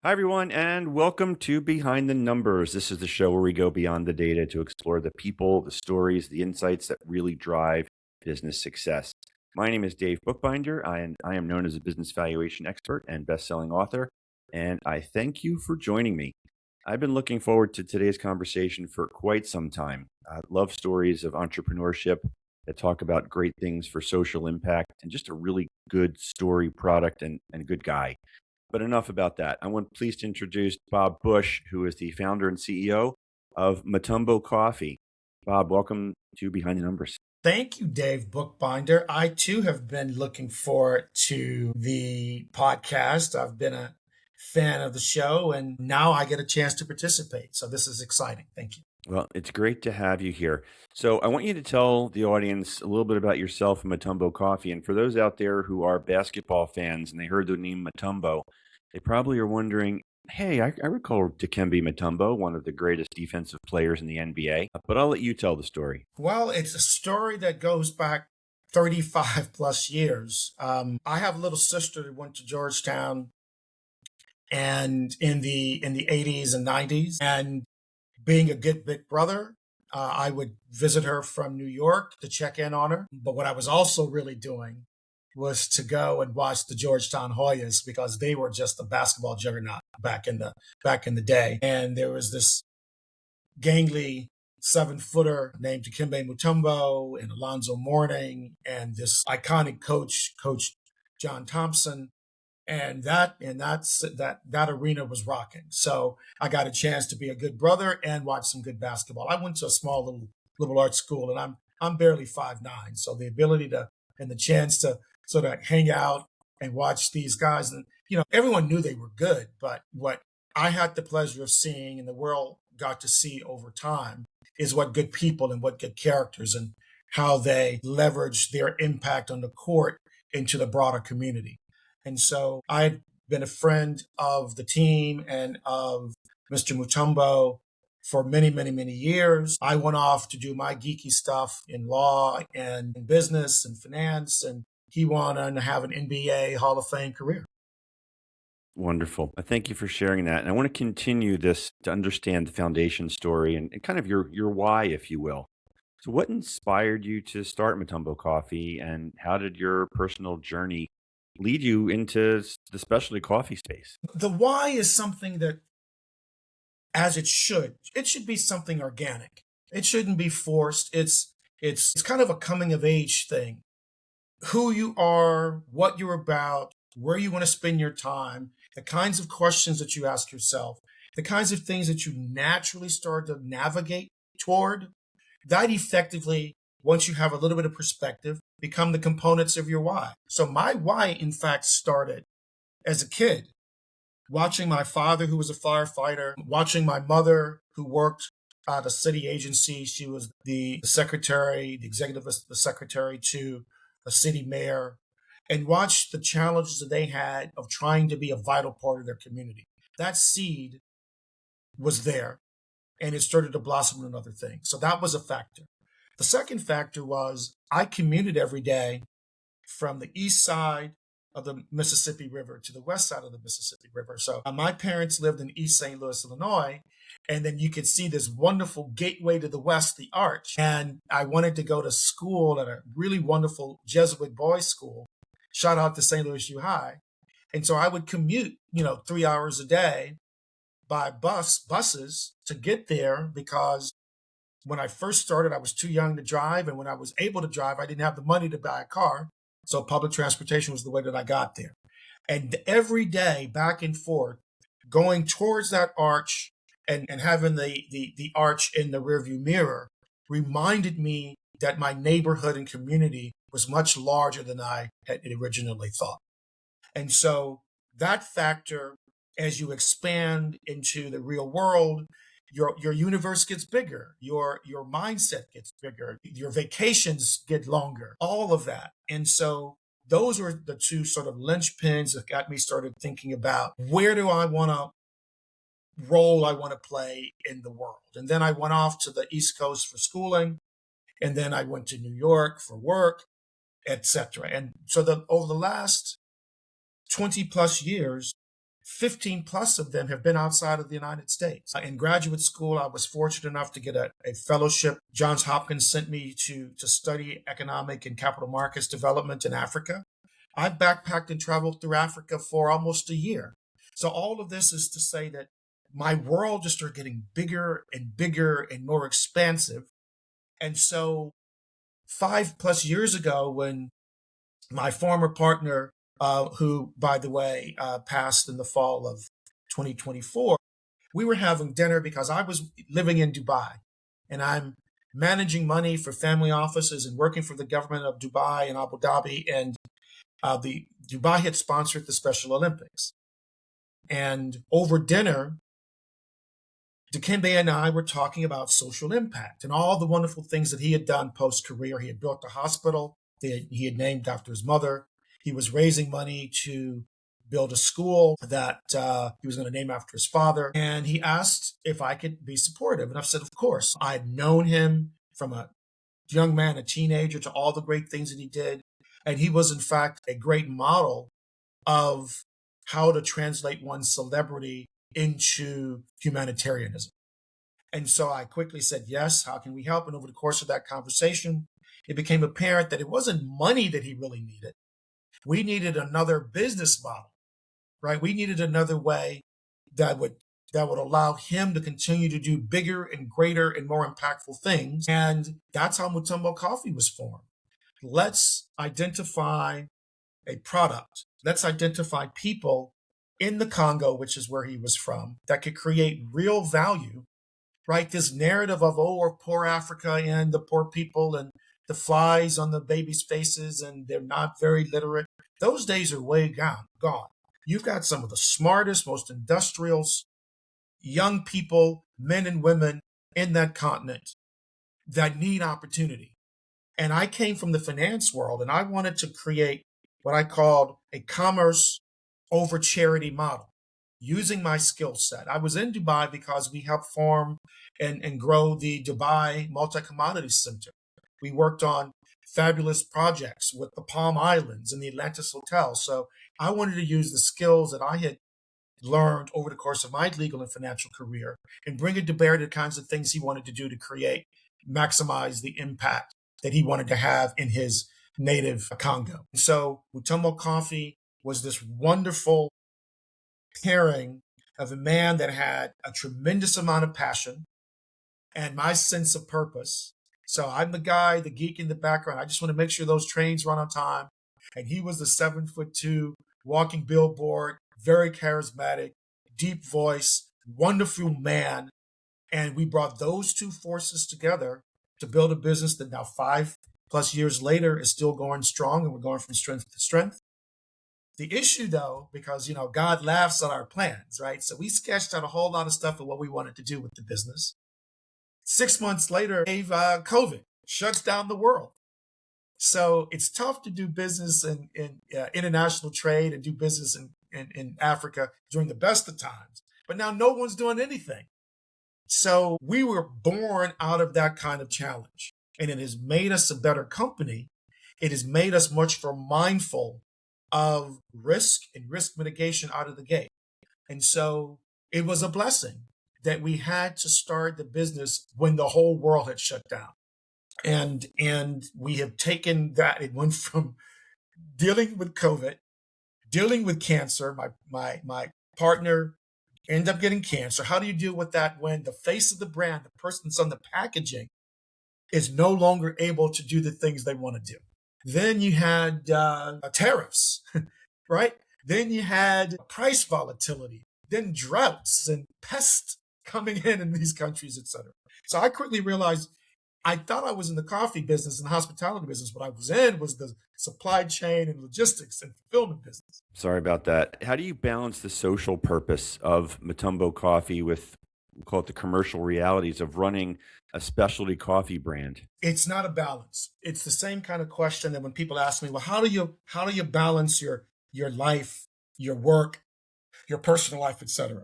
Hi, everyone, and welcome to Behind the Numbers. This is the show where we go beyond the data to explore the people, the stories, the insights that really drive business success. My name is Dave Bookbinder. I am known as a business valuation expert and best-selling author, and I thank you for joining me. I've been looking forward to today's conversation for quite some time. I love stories of entrepreneurship that talk about great things for social impact and just a really good story, product, and good guy. But enough about that. I want pleased to introduce Bob Bush, who is the founder and CEO of Mutombo Coffee. Bob, welcome to Behind the Numbers. Thank you, Dave Bookbinder. I too have been looking forward to the podcast. I've been a fan of the show, and now I get a chance to participate. So this is exciting. Thank you. Well, it's great to have you here. So I want you to tell the audience a little bit about yourself and Mutombo Coffee. And for those out there who are basketball fans and they heard the name Mutombo, they probably are wondering, hey, I recall Dikembe Mutombo, one of the greatest defensive players in the NBA. But I'll let you tell the story. Well, it's a story that goes back 35 plus years. I have a little sister that went to Georgetown and in the 80s and 90s. And being a good big brother, I would visit her from New York to check in on her. But what I was also really doing was to go and watch the Georgetown Hoyas because they were just a basketball juggernaut back in the day. And there was this gangly 7-footer named Dikembe Mutombo and Alonzo Mourning and this iconic Coach John Thompson. And that arena was rocking. So I got a chance to be a good brother and watch some good basketball. I went to a small little liberal arts school, and I'm barely 5'9", so the ability to and the chance to sort of hang out and watch these guys, and everyone knew they were good, but what I had the pleasure of seeing, and the world got to see over time, is what good people and what good characters and how they leverage their impact on the court into the broader community. And so I've been a friend of the team and of Mr. Mutombo for many, many, many years. I went off to do my geeky stuff in law and in business and finance, and he went on to have an NBA Hall of Fame career. Wonderful. Thank you for sharing that. And I want to continue this to understand the foundation story and kind of your why, if you will. So, what inspired you to start Mutombo Coffee, and how did your personal journey lead you into the specialty coffee space? The why is something that, as it should be something organic. It shouldn't be forced. It's kind of a coming of age thing. Who you are, what you're about, where you want to spend your time, the kinds of questions that you ask yourself, the kinds of things that you naturally start to navigate toward, that effectively, once you have a little bit of perspective, become the components of your why. So my why, in fact, started as a kid, watching my father, who was a firefighter, watching my mother, who worked at a city agency. She was the secretary, the executive the secretary to a city mayor, and watched the challenges that they had of trying to be a vital part of their community. That seed was there, and it started to blossom into other things. So that was a factor. The second factor was I commuted every day from the east side of the Mississippi River to the west side of the Mississippi River. So my parents lived in East St. Louis, Illinois, and then you could see this wonderful gateway to the west, the Arch. And I wanted to go to school at a really wonderful Jesuit boys' school. Shout out to St. Louis U High. And so I would commute, 3 hours a day by buses to get there, because when I first started, I was too young to drive. And when I was able to drive, I didn't have the money to buy a car. So public transportation was the way that I got there. And every day, back and forth, going towards that arch and having the arch in the rearview mirror reminded me that my neighborhood and community was much larger than I had originally thought. And so that factor, as you expand into the real world, your universe gets bigger, your mindset gets bigger, your vacations get longer, all of that. And so those were the two sort of linchpins that got me started thinking about, where do I want to role I want to play in the world. And then I went off to the East Coast for schooling, and then I went to New York for work, etc. And so over the last 20 plus years, 15 plus of them have been outside of the United States. In graduate school, I was fortunate enough to get a fellowship. Johns Hopkins sent me to study economic and capital markets development in Africa. I backpacked and traveled through Africa for almost a year. So all of this is to say that my world just started getting bigger and bigger and more expansive. And so 5 plus years ago, when my former partner, who, by the way, passed in the fall of 2024, we were having dinner because I was living in Dubai and I'm managing money for family offices and working for the government of Dubai and Abu Dhabi. And the Dubai had sponsored the Special Olympics. And over dinner, Dikembe and I were talking about social impact and all the wonderful things that he had done post-career. He had built a hospital that he had named after his mother. He was raising money to build a school that he was going to name after his father. And he asked if I could be supportive. And I've said, of course. I'd known him from a young man, a teenager, to all the great things that he did. And he was, in fact, a great model of how to translate one's celebrity into humanitarianism. And so I quickly said, yes, how can we help? And over the course of that conversation, it became apparent that it wasn't money that he really needed. We needed another business model, right? We needed another way that would allow him to continue to do bigger and greater and more impactful things. And that's how Mutombo Coffee was formed. Let's identify a product. Let's identify people in the Congo, which is where he was from, that could create real value, right? This narrative of, oh, poor Africa and the poor people and the flies on the babies' faces and they're not very literate. Those days are way gone. You've got some of the smartest, most industrious young people, men and women in that continent that need opportunity. And I came from the finance world and I wanted to create what I called a commerce over charity model using my skill set. I was in Dubai because we helped form and grow the Dubai Multi-Commodities Center. We worked on fabulous projects with the Palm Islands and the Atlantis Hotel. So I wanted to use the skills that I had learned over the course of my legal and financial career and bring it to bear to the kinds of things he wanted to do to create, maximize the impact that he wanted to have in his native Congo. So Mutombo Coffee was this wonderful pairing of a man that had a tremendous amount of passion and my sense of purpose. So I'm the guy, the geek in the background. I just want to make sure those trains run on time. And he was the 7'2" walking billboard, very charismatic, deep voice, wonderful man. And we brought those two forces together to build a business that now 5+ years later is still going strong, and we're going from strength to strength. The issue, though, because, God laughs at our plans, right? So we sketched out a whole lot of stuff of what we wanted to do with the business. 6 months later, COVID shuts down the world. So it's tough to do business in international trade and do business in Africa during the best of times. But now no one's doing anything. So we were born out of that kind of challenge. And it has made us a better company. It has made us much more mindful of risk and risk mitigation out of the gate. And so it was a blessing that we had to start the business when the whole world had shut down. And we have taken that. It went from dealing with COVID, dealing with cancer. My partner ended up getting cancer. How do you deal with that when the face of the brand, the person that's on the packaging, is no longer able to do the things they want to do? Then you had tariffs, right? Then you had price volatility, then droughts and pests coming in these countries, etc. So I quickly realized I thought I was in the coffee business and the hospitality business. What I was in was the supply chain and logistics and fulfillment business. Sorry about that. How do you balance the social purpose of Mutombo Coffee with, we'll call it, the commercial realities of running a specialty coffee brand? It's not a balance. It's the same kind of question that when people ask me, well, how do you balance your life, your work, your personal life, etc.?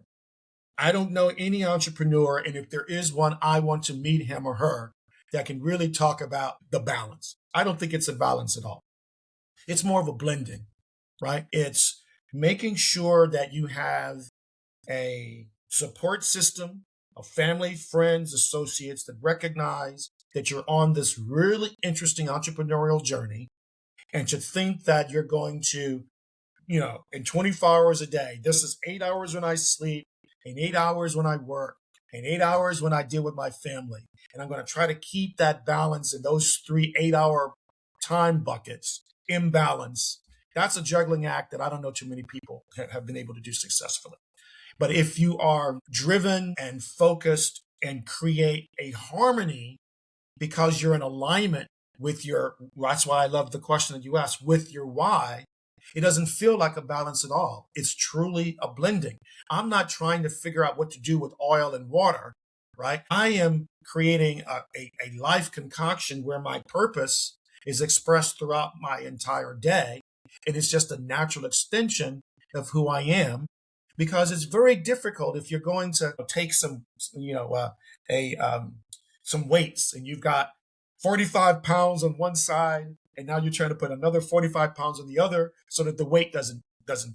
I don't know any entrepreneur, and if there is one, I want to meet him or her that can really talk about the balance. I don't think it's a balance at all. It's more of a blending, right? It's making sure that you have a support system of family, friends, associates that recognize that you're on this really interesting entrepreneurial journey, and to think that you're going to, in 24 hours a day, this is 8 hours when I sleep, and 8 hours when I work, and 8 hours when I deal with my family. And I'm going to try to keep that balance in those 3 8-hour time buckets in balance. That's a juggling act that I don't know too many people have been able to do successfully. But if you are driven and focused and create a harmony because you're in alignment with that's why I love the question that you asked, with your why, it doesn't feel like a balance at all. It's truly a blending. I'm not trying to figure out what to do with oil and water, right? I am creating a life concoction where my purpose is expressed throughout my entire day. And it's just a natural extension of who I am, because it's very difficult if you're going to take some, some weights, and you've got 45 pounds on one side, and now you're trying to put another 45 pounds on the other so that the weight doesn't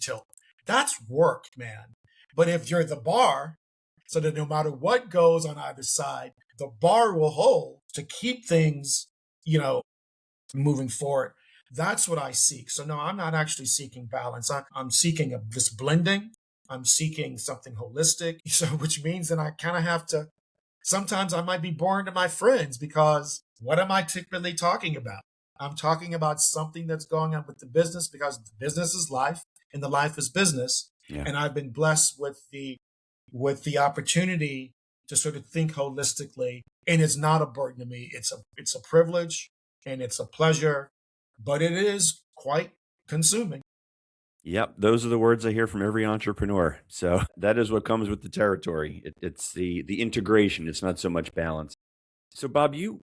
tilt. That's work, man. But if you're the bar, so that no matter what goes on either side, the bar will hold to keep things, moving forward. That's what I seek. So no, I'm not actually seeking balance. I'm seeking this blending. I'm seeking something holistic. So which means that I kind of have to, sometimes I might be boring to my friends, because what am I typically talking about? I'm talking about something that's going on with the business, because the business is life and the life is business. Yeah. And I've been blessed with the opportunity to sort of think holistically, and it's not a burden to me. It's a privilege and it's a pleasure, but it is quite consuming. Yep, those are the words I hear from every entrepreneur. So that is what comes with the territory. It's the integration. It's not so much balance. So Bob, you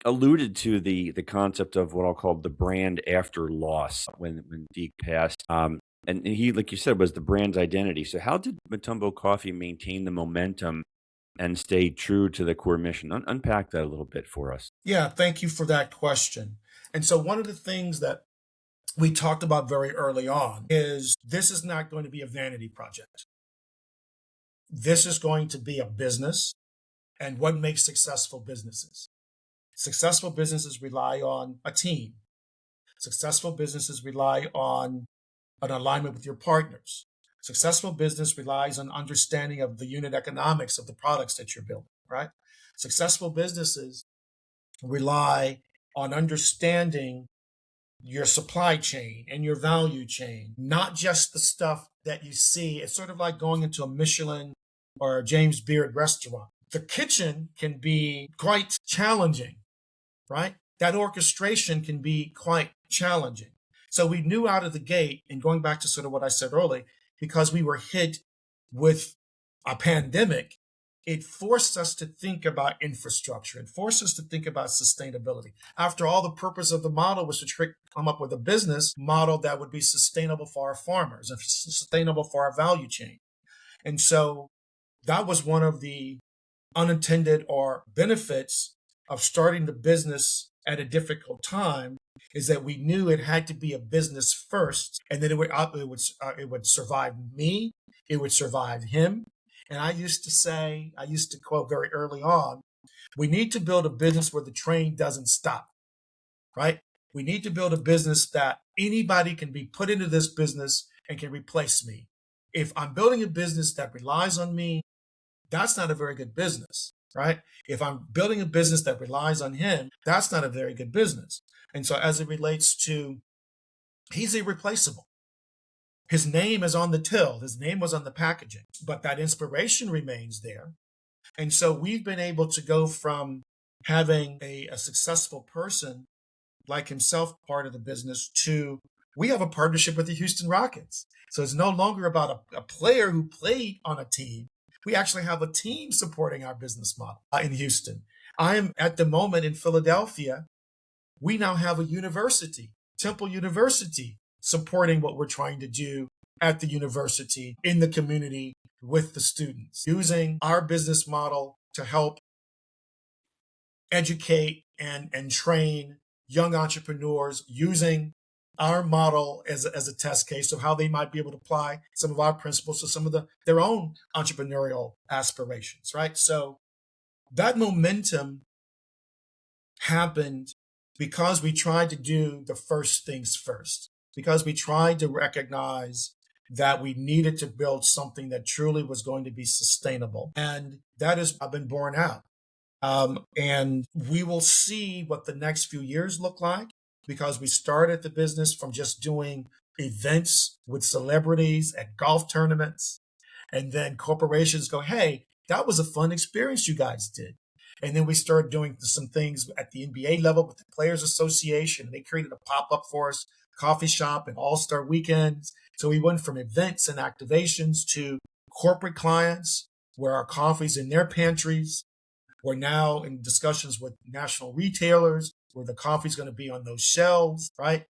alluded to the concept of what I'll call the brand after loss when Deke passed. And he, like you said, was the brand's identity. So how did Mutombo Coffee maintain the momentum and stay true to the core mission? Unpack that a little bit for us. Yeah, thank you for that question. And so one of the things that we talked about very early on is this is not going to be a vanity project. This is going to be a business. And what makes successful businesses? Successful businesses rely on a team. Successful businesses rely on an alignment with your partners. Successful business relies on understanding of the unit economics of the products that you're building, right? Successful businesses rely on understanding your supply chain and your value chain, not just the stuff that you see. It's sort of like going into a Michelin or a James Beard restaurant. The kitchen can be quite challenging, right? That orchestration can be quite challenging. So we knew out of the gate, and going back to sort of what I said earlier, because we were hit with a pandemic, it forced us to think about infrastructure. It forced us to think about sustainability. After all, the purpose of the model was to come up with a business model that would be sustainable for our farmers and sustainable for our value chain. And so that was one of the unintended or benefits of starting the business at a difficult time, is that we knew it had to be a business first, and then it would survive me, it would survive him. And I used to quote very early on, we need to build a business where the train doesn't stop, right? We need to build a business that anybody can be put into this business and can replace me. If I'm building a business that relies on me, that's not a very good business, right? If I'm building a business that relies on him, that's not a very good business. And so as it relates to, he's irreplaceable. His name is on the till, his name was on the packaging, but that inspiration remains there. And so we've been able to go from having a successful person like himself part of the business to, we have a partnership with the Houston Rockets. So it's no longer about a player who played on a team. We actually have a team supporting our business model in Houston. I am at the moment in Philadelphia. We now have a university, Temple University, supporting what we're trying to do at the university, in the community, with the students, using our business model to help educate and train young entrepreneurs using our model as a test case of how they might be able to apply some of our principles to some of their own entrepreneurial aspirations, right? So that momentum happened because we tried to do the first things first, because we tried to recognize that we needed to build something that truly was going to be sustainable. And that has been borne out. And we will see what the next few years look like because we started the business from just doing events with celebrities at golf tournaments. And then corporations go, hey, that was a fun experience you guys did. And then we started doing some things at the NBA level with the Players Association. They created a pop up for us, coffee shop and all star weekends. So we went from events and activations to corporate clients where our coffee's in their pantries. We're now in discussions with national retailers where the coffee's going to be on those shelves, right?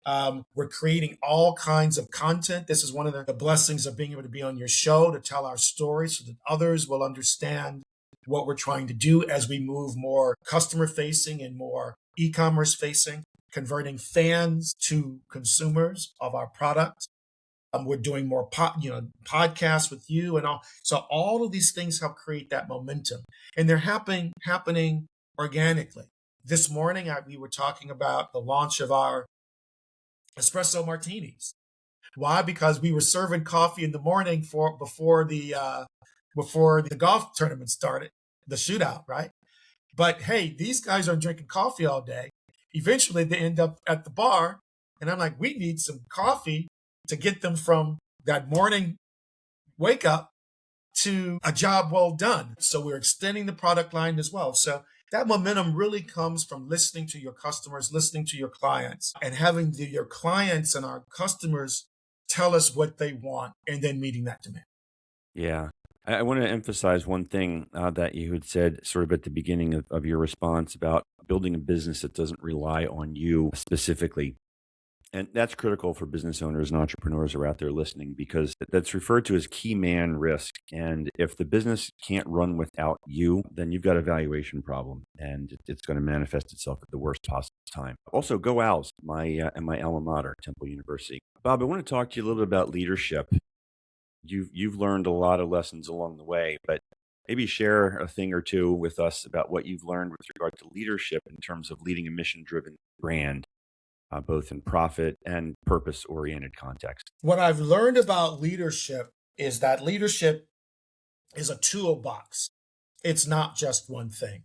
We're creating all kinds of content. This is one of the blessings of being able to be on your show to tell our story so that others will understand what we're trying to do as we move more customer facing and more e-commerce facing, converting fans to consumers of our product. We're doing more podcasts with you and all. So all of these things help create that momentum, and they're happening organically. This morning, we were talking about the launch of our espresso martinis. Why? Because we were serving coffee in the morning before the golf tournament started, the shootout, right? But hey, these guys are drinking coffee all day. Eventually, they end up at the bar, and I'm like, we need some coffee to get them from that morning wake up to a job well done. So we're extending the product line as well. So that momentum really comes from listening to your customers, listening to your clients, and having your clients and our customers tell us what they want and then meeting that demand. Yeah. I want to emphasize one thing that you had said sort of at the beginning of your response about building a business that doesn't rely on you specifically. And that's critical for business owners and entrepreneurs who are out there listening because that's referred to as key man risk. And if the business can't run without you, then you've got a valuation problem and it's going to manifest itself at the worst possible time. Also, go Owls, and my alma mater, Temple University. Bob, I want to talk to you a little bit about leadership. You've learned a lot of lessons along the way, but maybe share a thing or two with us about what you've learned with regard to leadership in terms of leading a mission-driven brand, both in profit and purpose-oriented context. What I've learned about leadership is that leadership is a toolbox. It's not just one thing.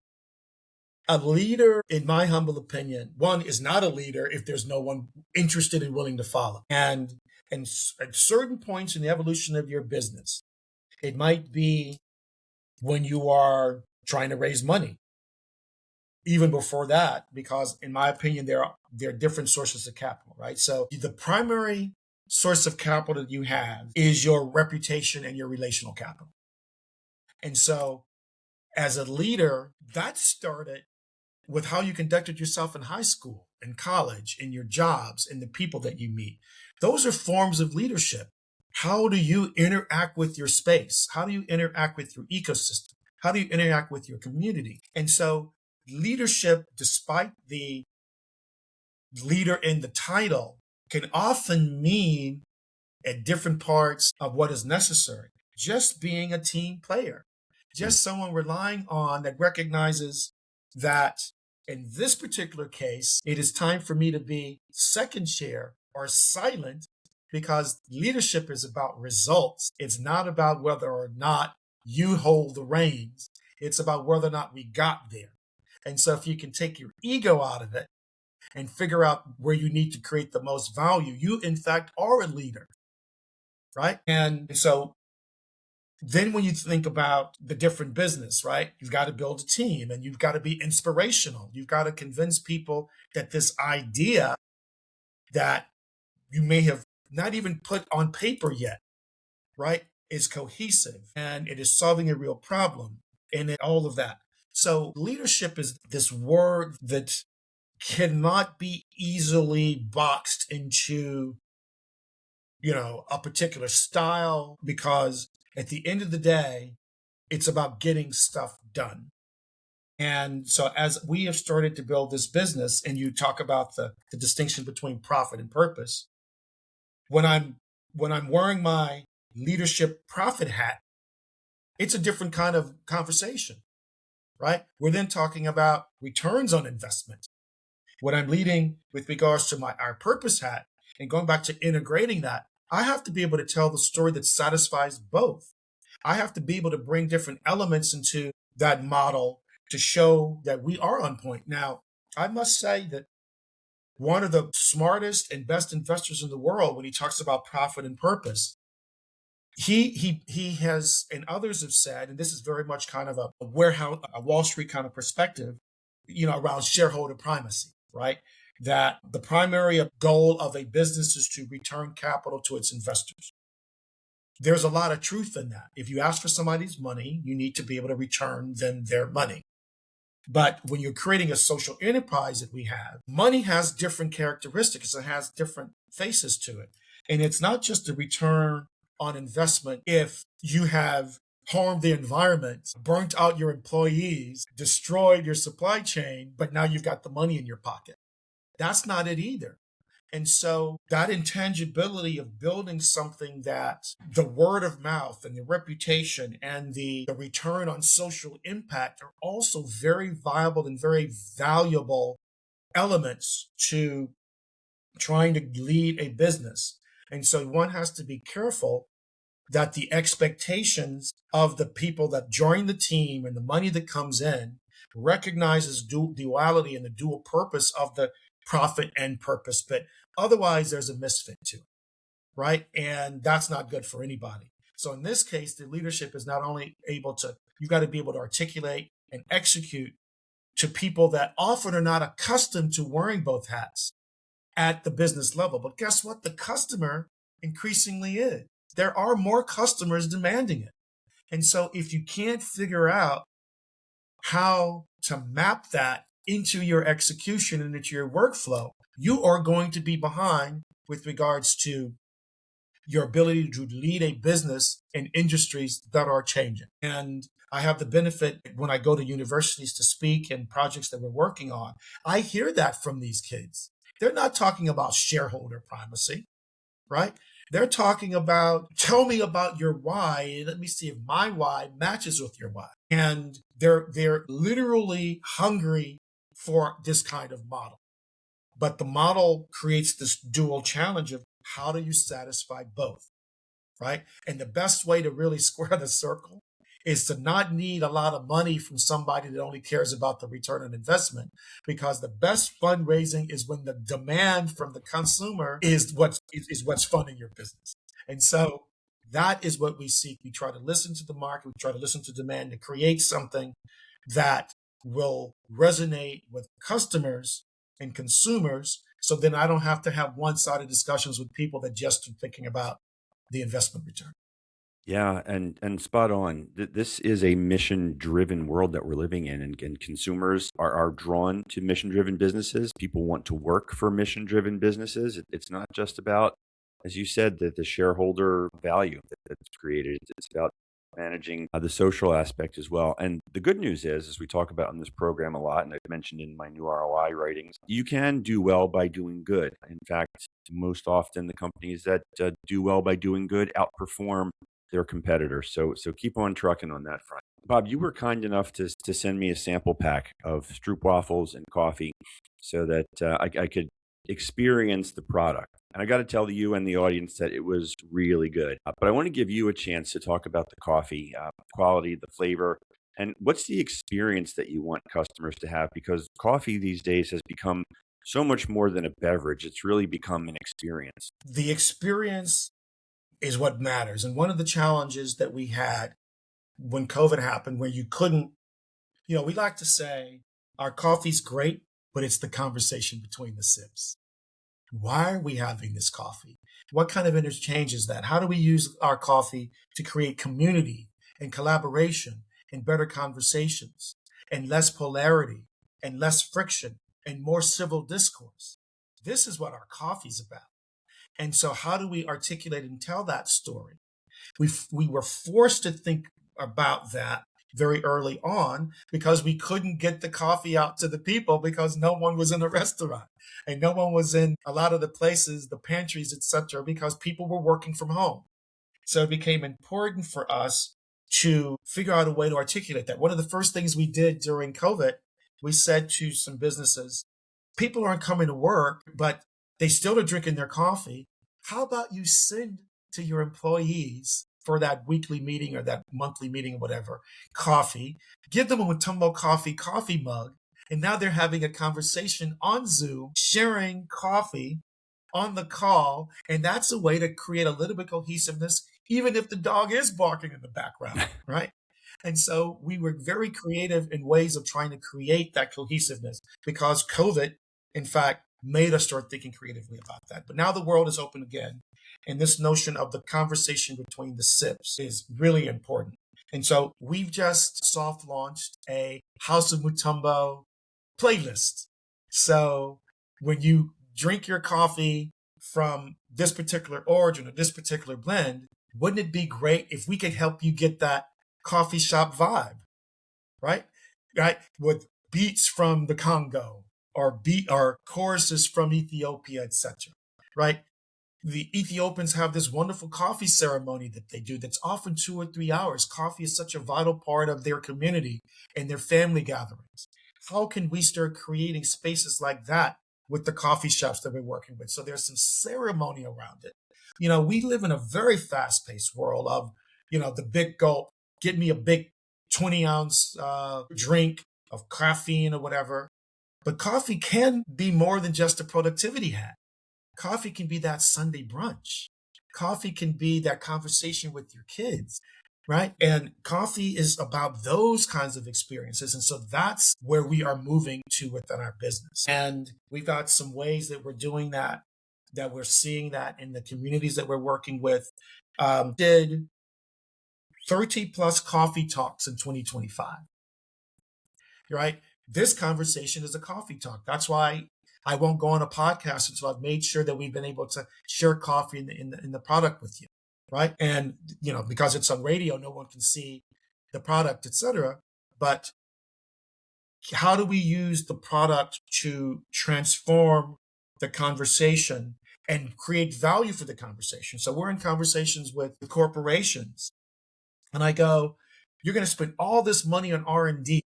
A leader, in my humble opinion, one is not a leader if there's no one interested and willing to follow. And at certain points in the evolution of your business, it might be when you are trying to raise money. Even before that, because in my opinion, there are different sources of capital, right? So the primary source of capital that you have is your reputation and your relational capital. And so as a leader, that started with how you conducted yourself in high school, in college, in your jobs, in the people that you meet. Those are forms of leadership. How do you interact with your space? How do you interact with your ecosystem? How do you interact with your community? And so leadership, despite the leader in the title, can often mean at different parts of what is necessary. Just being a team player, just someone relying on that recognizes that in this particular case, it is time for me to be second chair or silent because leadership is about results. It's not about whether or not you hold the reins. It's about whether or not we got there. And so if you can take your ego out of it and figure out where you need to create the most value, you in fact are a leader, right? And so then when you think about the different business, right, you've got to build a team and you've got to be inspirational. You've got to convince people that this idea that you may have not even put on paper yet, right, is cohesive and it is solving a real problem and all of that. So leadership is this word that cannot be easily boxed into, a particular style because at the end of the day, it's about getting stuff done. And so as we have started to build this business, and you talk about the distinction between profit and purpose, when I'm wearing my leadership profit hat, it's a different kind of conversation, right? We're then talking about returns on investment. When I'm leading with regards to our purpose hat and going back to integrating that, I have to be able to tell the story that satisfies both. I have to be able to bring different elements into that model to show that we are on point. Now, I must say that one of the smartest and best investors in the world, when he talks about profit and purpose, he has, and others have said, and this is very much kind of a warehouse, a Wall Street kind of perspective, around shareholder primacy, right? That the primary goal of a business is to return capital to its investors. There's a lot of truth in that. If you ask for somebody's money, you need to be able to return them their money. But when you're creating a social enterprise that we have, money has different characteristics. It has different faces to it. And it's not just a return on investment if you have harmed the environment, burnt out your employees, destroyed your supply chain, but now you've got the money in your pocket. That's not it either. And so that intangibility of building something that the word of mouth and the reputation and the return on social impact are also very viable and very valuable elements to trying to lead a business. And so one has to be careful that the expectations of the people that join the team and the money that comes in recognizes duality and the dual purpose of the profit and purpose. But otherwise, there's a misfit to it, right? And that's not good for anybody. So in this case, the leadership is not only you've got to be able to articulate and execute to people that often are not accustomed to wearing both hats at the business level. But guess what? The customer increasingly is. There are more customers demanding it. And so if you can't figure out how to map that into your execution and into your workflow, you are going to be behind with regards to your ability to lead a business in industries that are changing. And I have the benefit when I go to universities to speak and projects that we're working on, I hear that from these kids. They're not talking about shareholder primacy, right? They're talking about, tell me about your why. Let me see if my why matches with your why. And they're literally hungry for this kind of model. But the model creates this dual challenge of how do you satisfy both, right? And the best way to really square the circle is to not need a lot of money from somebody that only cares about the return on investment, because the best fundraising is when the demand from the consumer is what's funding your business. And so that is what we seek. We try to listen to the market. We try to listen to demand to create something that will resonate with customers and consumers. So then I don't have to have one-sided discussions with people that just are thinking about the investment return. Yeah, and spot on. This is a mission-driven world that we're living in, and consumers are drawn to mission-driven businesses. People want to work for mission-driven businesses. It's not just about, as you said, the shareholder value that's created. It's about managing the social aspect as well. And the good news is, as we talk about in this program a lot, and I've mentioned in my new ROI writings, you can do well by doing good. In fact, most often the companies that do well by doing good outperform their competitors. So keep on trucking on that front. Bob, you were kind enough to send me a sample pack of stroopwafels and coffee so that I could experience the product. And I got to tell you and the audience that it was really good. But I want to give you a chance to talk about the coffee quality, the flavor, and what's the experience that you want customers to have? Because coffee these days has become so much more than a beverage. It's really become an experience. The experience is what matters. And one of the challenges that we had when COVID happened, where you couldn't, we like to say our coffee's great, but it's the conversation between the sips. Why are we having this coffee? What kind of interchange is that? How do we use our coffee to create community and collaboration and better conversations and less polarity and less friction and more civil discourse? This is what our coffee's about. And so how do we articulate and tell that story? We were forced to think about that very early on because we couldn't get the coffee out to the people because no one was in a restaurant and no one was in a lot of the places, the pantries, etc., because people were working from home. So it became important for us to figure out a way to articulate that. One of the first things we did during COVID, we said to some businesses, people aren't coming to work, but they still are drinking their coffee. How about you send to your employees for that weekly meeting or that monthly meeting or whatever, coffee, give them a Mutombo coffee mug, and now they're having a conversation on Zoom, sharing coffee on the call, and that's a way to create a little bit of cohesiveness, even if the dog is barking in the background, right? And so we were very creative in ways of trying to create that cohesiveness because COVID, in fact, made us start thinking creatively about that. But now the world is open again. And this notion of the conversation between the sips is really important. And so we've just soft launched a House of Mutombo playlist. So when you drink your coffee from this particular origin or this particular blend, wouldn't it be great if we could help you get that coffee shop vibe, right? Right? With beats from the Congo or choruses from Ethiopia, etc. Right? The Ethiopians have this wonderful coffee ceremony that they do that's often 2 or 3 hours. Coffee is such a vital part of their community and their family gatherings. How can we start creating spaces like that with the coffee shops that we're working with? So there's some ceremony around it. We live in a very fast-paced world of, the big gulp, get me a big 20-ounce drink of caffeine or whatever. But coffee can be more than just a productivity hack. Coffee can be that Sunday brunch. Coffee can be that conversation with your kids, right? And coffee is about those kinds of experiences. And so that's where we are moving to within our business. And we've got some ways that we're doing that we're seeing that in the communities that we're working with. Did 30 plus coffee talks in 2025, right? This conversation is a coffee talk. That's why I won't go on a podcast until I've made sure that we've been able to share coffee in the product with you, right? And because it's on radio, no one can see the product, etc. But how do we use the product to transform the conversation and create value for the conversation? So we're in conversations with the corporations, and I go, "You're going to spend all this money on R&D,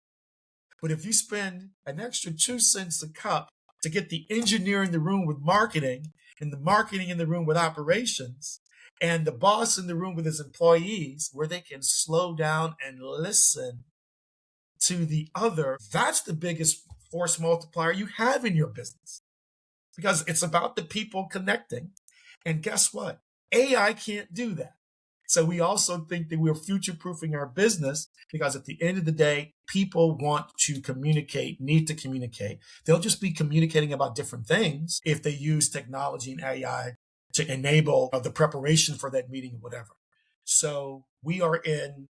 but if you spend an extra 2 cents a cup to get the engineer in the room with marketing and the marketing in the room with operations and the boss in the room with his employees where they can slow down and listen to the other, that's the biggest force multiplier you have in your business because it's about the people connecting. And guess what? AI can't do that. So we also think that we're future-proofing our business because at the end of the day, people want to communicate, need to communicate. They'll just be communicating about different things if they use technology and AI to enable the preparation for that meeting or whatever. So we are in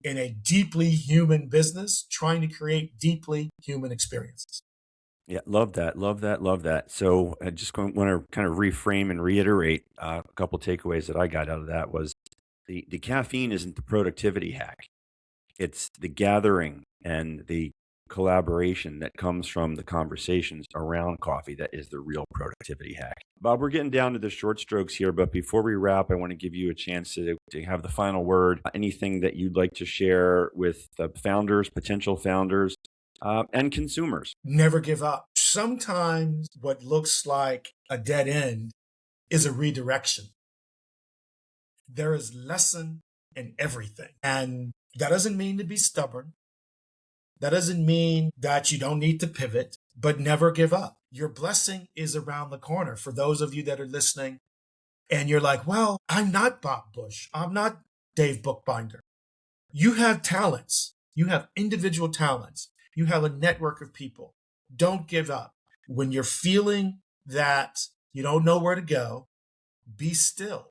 a deeply human business trying to create deeply human experiences. Yeah, love that, love that, love that. So I just want to kind of reframe and reiterate a couple takeaways that I got out of that was the caffeine isn't the productivity hack. It's the gathering and the collaboration that comes from the conversations around coffee that is the real productivity hack. Bob, we're getting down to the short strokes here, but before we wrap, I want to give you a chance to have the final word. Anything that you'd like to share with the founders, potential founders, and consumers? Never give up. Sometimes what looks like a dead end is a redirection. There is lesson in everything. And that doesn't mean to be stubborn. That doesn't mean that you don't need to pivot, but never give up. Your blessing is around the corner. For those of you that are listening and you're like, well, I'm not Bob Bush. I'm not Dave Bookbinder. You have talents. You have individual talents. You have a network of people. Don't give up. When you're feeling that you don't know where to go, be still.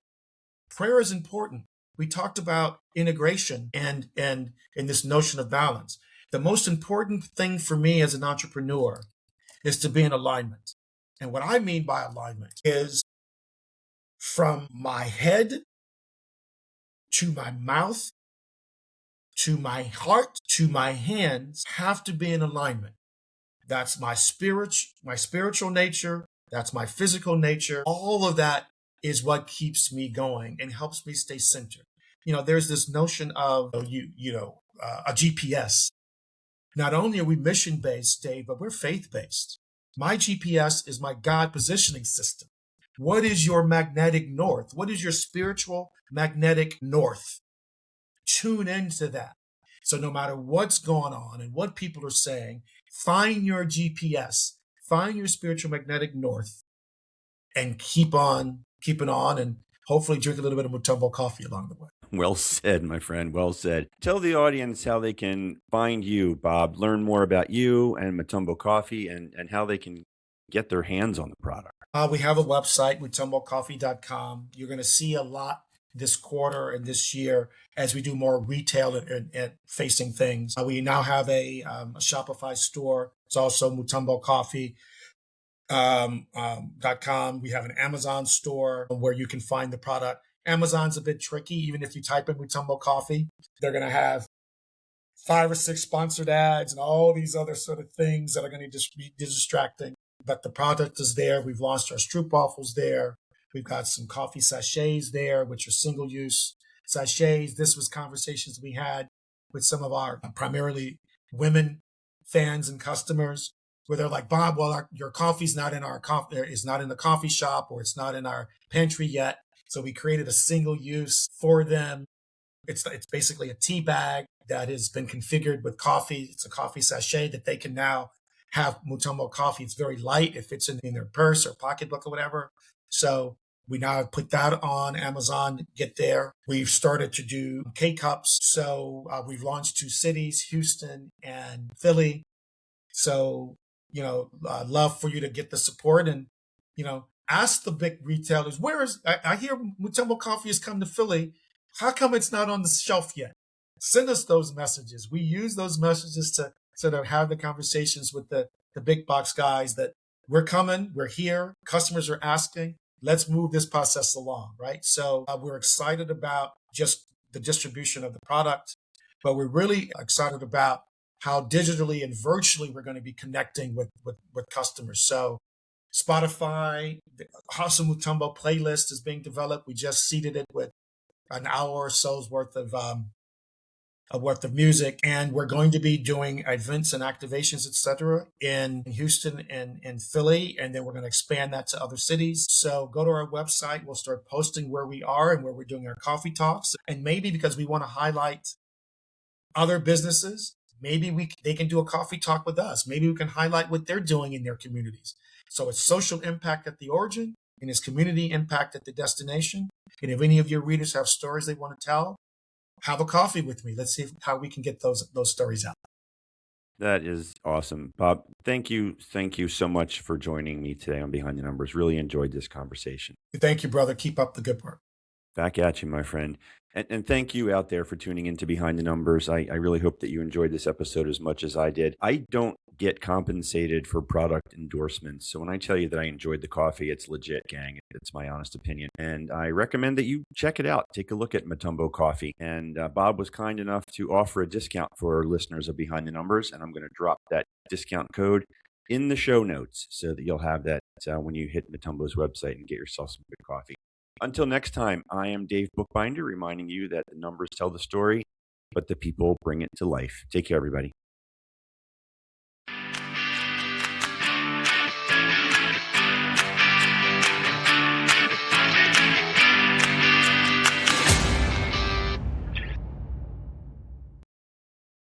Prayer is important. We talked about integration and this notion of balance. The most important thing for me as an entrepreneur is to be in alignment. And what I mean by alignment is from my head to my mouth to my heart, to my hands have to be in alignment. That's my spiritual nature. That's my physical nature. All of that is what keeps me going and helps me stay centered. There's this notion of a GPS. Not only are we mission based, Dave, but we're faith based. My GPS is my God positioning system. What is your magnetic north? What is your spiritual magnetic north? Tune into that. So no matter what's going on and what people are saying, find your GPS, find your spiritual magnetic north, and keep on keeping on, and hopefully drink a little bit of Mutombo coffee along the way. Well said, my friend. Well said. Tell the audience how they can find you, Bob, learn more about you and Mutombo Coffee, and how they can get their hands on the product. We have a website, mutombocoffee.com. You're going to see a lot this quarter and this year as we do more retail and facing things. We now have a Shopify store. It's also Mutombo Coffee. .com. We have an Amazon store where you can find the product. Amazon's a bit tricky. Even if you type in Mutombo Coffee, they're going to have 5 or 6 sponsored ads and all these other sort of things that are going to just be distracting. But the product is there. We've launched our stroopwafels there. We've got some coffee sachets there, which are single-use sachets. This was conversations we had with some of our primarily women fans and customers, where they're like, Bob, well, your coffee's not in is not in the coffee shop, or it's not in our pantry yet. So we created a single use for them. It's basically a tea bag that has been configured with coffee. It's a coffee sachet that they can now have Mutombo coffee. It's very light. It fits in their purse or pocketbook or whatever. So we now put that on Amazon. Get there. We've started to do K-Cups. So we've launched 2 cities, Houston and Philly. So love for you to get the support and, ask the big retailers, I hear Mutombo Coffee has come to Philly. How come it's not on the shelf yet? Send us those messages. We use those messages to sort of have the conversations with the big box guys that we're coming, we're here, customers are asking, let's move this process along, right? So we're excited about just the distribution of the product, but we're really excited about how digitally and virtually we're going to be connecting with customers. So Spotify, the House of Mutombo playlist is being developed. We just seeded it with an hour or so's worth of music, and we're going to be doing events and activations, etc., in Houston and in Philly, and then we're going to expand that to other cities. So go to our website. We'll start posting where we are and where we're doing our coffee talks, and maybe because we want to highlight other businesses, maybe they can do a coffee talk with us. Maybe we can highlight what they're doing in their communities. So it's social impact at the origin and it's community impact at the destination. And if any of your readers have stories they want to tell, have a coffee with me. Let's see how we can get those stories out. That is awesome. Bob, thank you. Thank you so much for joining me today on Behind the Numbers. Really enjoyed this conversation. Thank you, brother. Keep up the good work. Back at you, my friend. And thank you out there for tuning into Behind the Numbers. I really hope that you enjoyed this episode as much as I did. I don't get compensated for product endorsements. So when I tell you that I enjoyed the coffee, it's legit, gang. It's my honest opinion. And I recommend that you check it out. Take a look at Mutombo Coffee. And Bob was kind enough to offer a discount for listeners of Behind the Numbers. And I'm going to drop that discount code in the show notes so that you'll have that when you hit Mutombo's website and get yourself some good coffee. Until next time, I am Dave Bookbinder, reminding you that the numbers tell the story, but the people bring it to life. Take care, everybody.